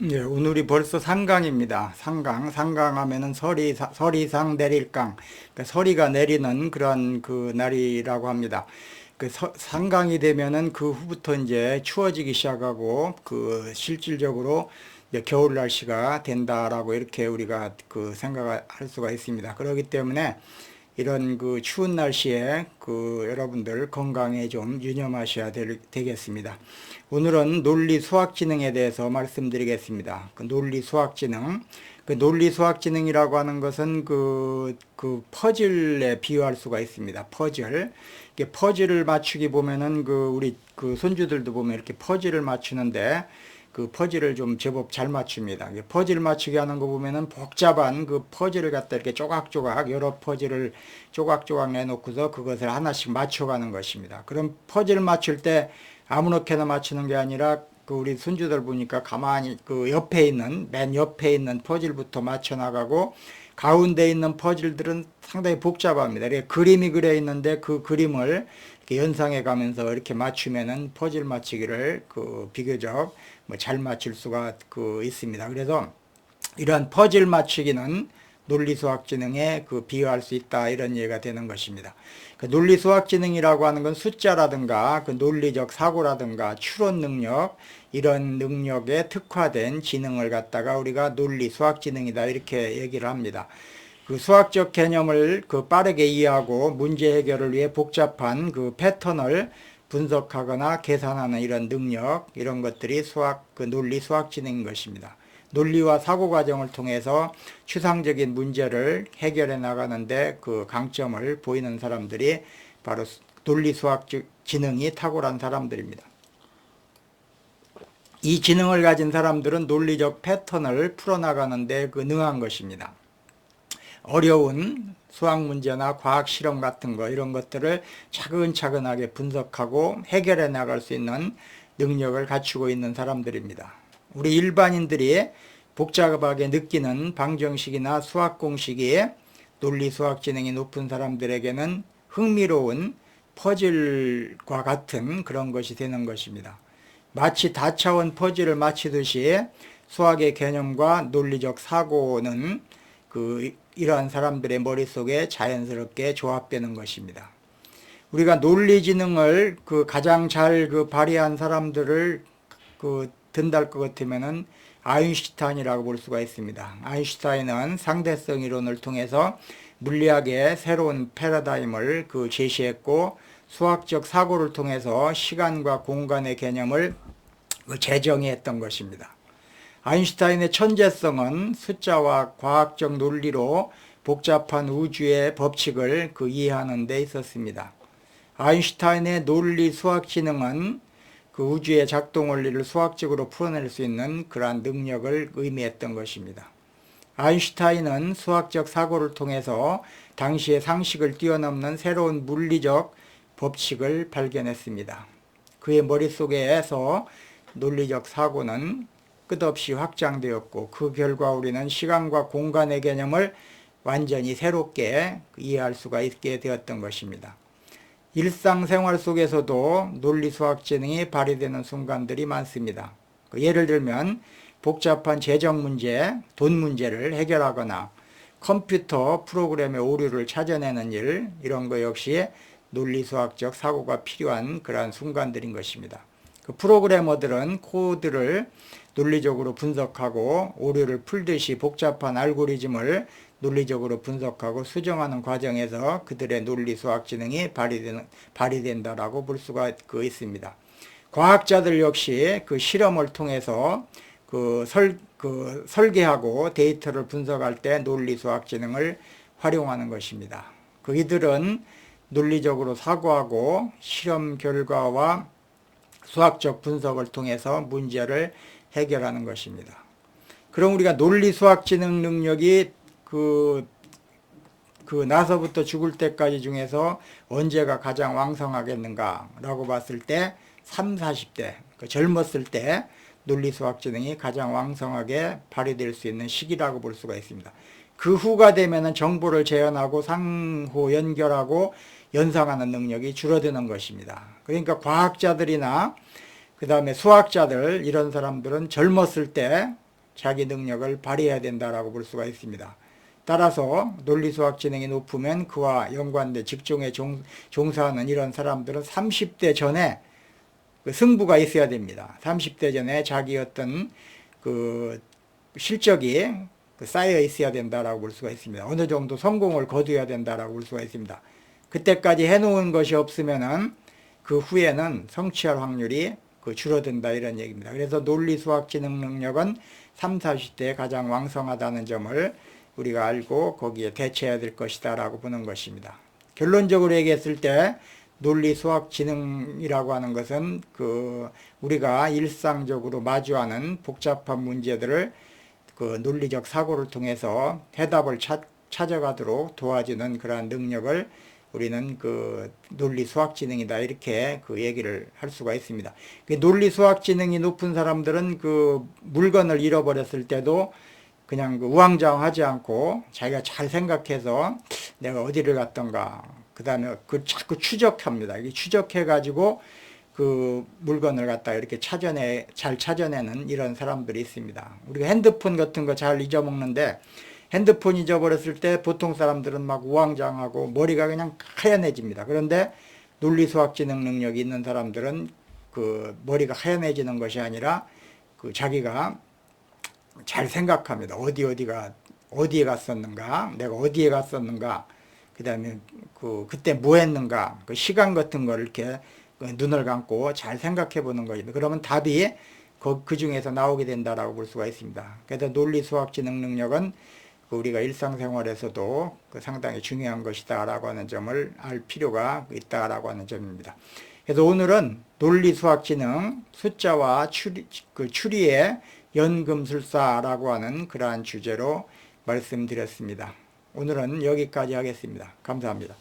예, 오늘이 벌써 상강입니다. 상강 하면은 서리상 내릴강. 그러니까 서리가 내리는 그런 그 날이라고 합니다. 상강이 되면은 그 후부터 이제 추워지기 시작하고 그 실질적으로 이제 겨울 날씨가 된다라고 이렇게 우리가 그 생각할 수가 있습니다. 그렇기 때문에 이런 그 추운 날씨에 그 여러분들 건강에 좀 유념하셔야 되겠습니다. 오늘은 논리 수학지능에 대해서 말씀드리겠습니다. 그 논리 수학지능. 그 논리 수학지능이라고 하는 것은 그 퍼즐에 비유할 수가 있습니다. 퍼즐. 이게 퍼즐을 맞추기 보면은 우리 그 손주들도 보면 이렇게 퍼즐을 맞추는데 그 퍼즐을 좀 제법 잘 맞춥니다. 퍼즐 맞추기 하는 거 보면은 복잡한 그 퍼즐을 갖다 이렇게 조각조각 여러 퍼즐을 조각조각 내놓고서 그것을 하나씩 맞춰가는 것입니다. 그럼 퍼즐 맞출 때 아무렇게나 맞추는 게 아니라 그 우리 손주들 보니까 가만히 그 옆에 있는 맨 옆에 있는 퍼즐부터 맞춰 나가고 가운데 있는 퍼즐들은 상당히 복잡합니다. 이렇게 그림이 그려 있는데 그 그림을 이렇게 연상해 가면서 이렇게 맞추면은 퍼즐 맞추기를 그 비교적 뭐 잘 맞출 수가 있습니다. 그래서 이러한 퍼즐 맞추기는 논리수학지능에 비유할 수 있다 이런 얘기가 되는 것입니다. 그 논리수학지능이라고 하는 건 숫자라든가 그 논리적 사고라든가 추론 능력 이런 능력에 특화된 지능을 갖다가 우리가 논리수학지능이다 이렇게 얘기를 합니다. 그 수학적 개념을 빠르게 이해하고 문제 해결을 위해 복잡한 그 패턴을 분석하거나 계산하는 이런 능력 이런 것들이 논리 수학지능인 것입니다. 논리와 사고 과정을 통해서 추상적인 문제를 해결해 나가는데 그 강점을 보이는 사람들이 바로 논리 수학 지능이 탁월한 사람들입니다. 이 지능을 가진 사람들은 논리적 패턴을 풀어나가는데 능한 것입니다. 어려운 수학 문제나 과학 실험 같은 거 이런 것들을 차근차근하게 분석하고 해결해 나갈 수 있는 능력을 갖추고 있는 사람들입니다. 우리 일반인들이 복잡하게 느끼는 방정식이나 수학 공식이 논리 수학 지능이 높은 사람들에게는 흥미로운 퍼즐과 같은 그런 것이 되는 것입니다. 마치 다차원 퍼즐을 맞추듯이 수학의 개념과 논리적 사고는 이러한 사람들의 머릿속에 자연스럽게 조합되는 것입니다. 우리가 논리지능을 가장 잘 발휘한 사람들을 든달 것 같으면은 아인슈타인이라고 볼 수가 있습니다. 아인슈타인은 상대성 이론을 통해서 물리학의 새로운 패러다임을 제시했고 수학적 사고를 통해서 시간과 공간의 개념을 재정의했던 것입니다. 아인슈타인의 천재성은 숫자와 과학적 논리로 복잡한 우주의 법칙을 이해하는 데 있었습니다. 아인슈타인의 논리 수학 지능은 우주의 작동 원리를 수학적으로 풀어낼 수 있는 그러한 능력을 의미했던 것입니다. 아인슈타인은 수학적 사고를 통해서 당시의 상식을 뛰어넘는 새로운 물리적 법칙을 발견했습니다. 그의 머릿속에서 논리적 사고는 끝없이 확장되었고 그 결과 우리는 시간과 공간의 개념을 완전히 새롭게 이해할 수가 있게 되었던 것입니다. 일상생활 속에서도 논리수학지능이 발휘되는 순간들이 많습니다. 예를 들면 복잡한 재정 문제, 돈 문제를 해결하거나 컴퓨터 프로그램의 오류를 찾아내는 일 이런 거 역시 논리수학적 사고가 필요한 그러한 순간들인 것입니다. 프로그래머들은 코드를 논리적으로 분석하고 오류를 풀듯이 복잡한 알고리즘을 논리적으로 분석하고 수정하는 과정에서 그들의 논리수학 지능이 발휘된다라고 볼 수가 있습니다. 과학자들 역시 실험을 통해서 설계하고 데이터를 분석할 때 논리수학 지능을 활용하는 것입니다. 이들은 논리적으로 사고하고 실험 결과와 수학적 분석을 통해서 문제를 해결하는 것입니다. 그럼 우리가 논리 수학 지능 능력이 나서부터 죽을 때까지 중에서 언제가 가장 왕성하겠는가 라고 봤을 때 30, 40대 젊었을 때 논리 수학 지능이 가장 왕성하게 발휘될 수 있는 시기라고 볼 수가 있습니다. 그 후가 되면은 정보를 재현하고 상호 연결하고 연상하는 능력이 줄어드는 것입니다. 그러니까 과학자들이나 그 다음에 수학자들 이런 사람들은 젊었을 때 자기 능력을 발휘해야 된다라고 볼 수가 있습니다. 따라서 논리수학 지능이 높으면 그와 연관된 직종에 종사하는 이런 사람들은 30대 전에 그 승부가 있어야 됩니다. 30대 전에 자기 어떤 그 실적이 쌓여 있어야 된다라고 볼 수가 있습니다. 어느 정도 성공을 거두어야 된다라고 볼 수가 있습니다. 그때까지 해놓은 것이 없으면은 그 후에는 성취할 확률이 줄어든다 이런 얘기입니다. 그래서 논리수학 지능 능력은 3, 40대에 가장 왕성하다는 점을 우리가 알고 거기에 대처해야 될 것이다 라고 보는 것입니다. 결론적으로 얘기했을 때 논리수학 지능이라고 하는 것은 우리가 일상적으로 마주하는 복잡한 문제들을 논리적 사고를 통해서 해답을 찾아가도록 도와주는 그러한 능력을 우리는 논리수학 지능이다 이렇게 얘기를 할 수가 있습니다. 논리수학 지능이 높은 사람들은 물건을 잃어버렸을 때도 그냥 우왕좌왕하지 않고 자기가 잘 생각해서 내가 어디를 갔던가 그 다음에 자꾸 추적합니다. 추적해가지고 물건을 갖다가 이렇게 잘 찾아내는 이런 사람들이 있습니다. 우리가 핸드폰 같은 거 잘 잊어먹는데 핸드폰 잊어버렸을 때 보통 사람들은 막 우왕좌왕하고 머리가 그냥 하얀해집니다. 그런데 논리수학지능 능력이 있는 사람들은 머리가 하얀해지는 것이 아니라 자기가 잘 생각합니다. 어디에 갔었는가, 내가 어디에 갔었는가, 그 다음에 그때 뭐 했는가, 시간 같은 걸 이렇게 눈을 감고 잘 생각해 보는 거입니다. 그러면 답이 그 중에서 나오게 된다라고 볼 수가 있습니다. 그래서 논리수학지능 능력은 우리가 일상생활에서도 상당히 중요한 것이다라고 하는 점을 알 필요가 있다라고 하는 점입니다. 그래서 오늘은 논리수학지능, 숫자와 추리의 연금술사라고 하는 그러한 주제로 말씀드렸습니다. 오늘은 여기까지 하겠습니다. 감사합니다.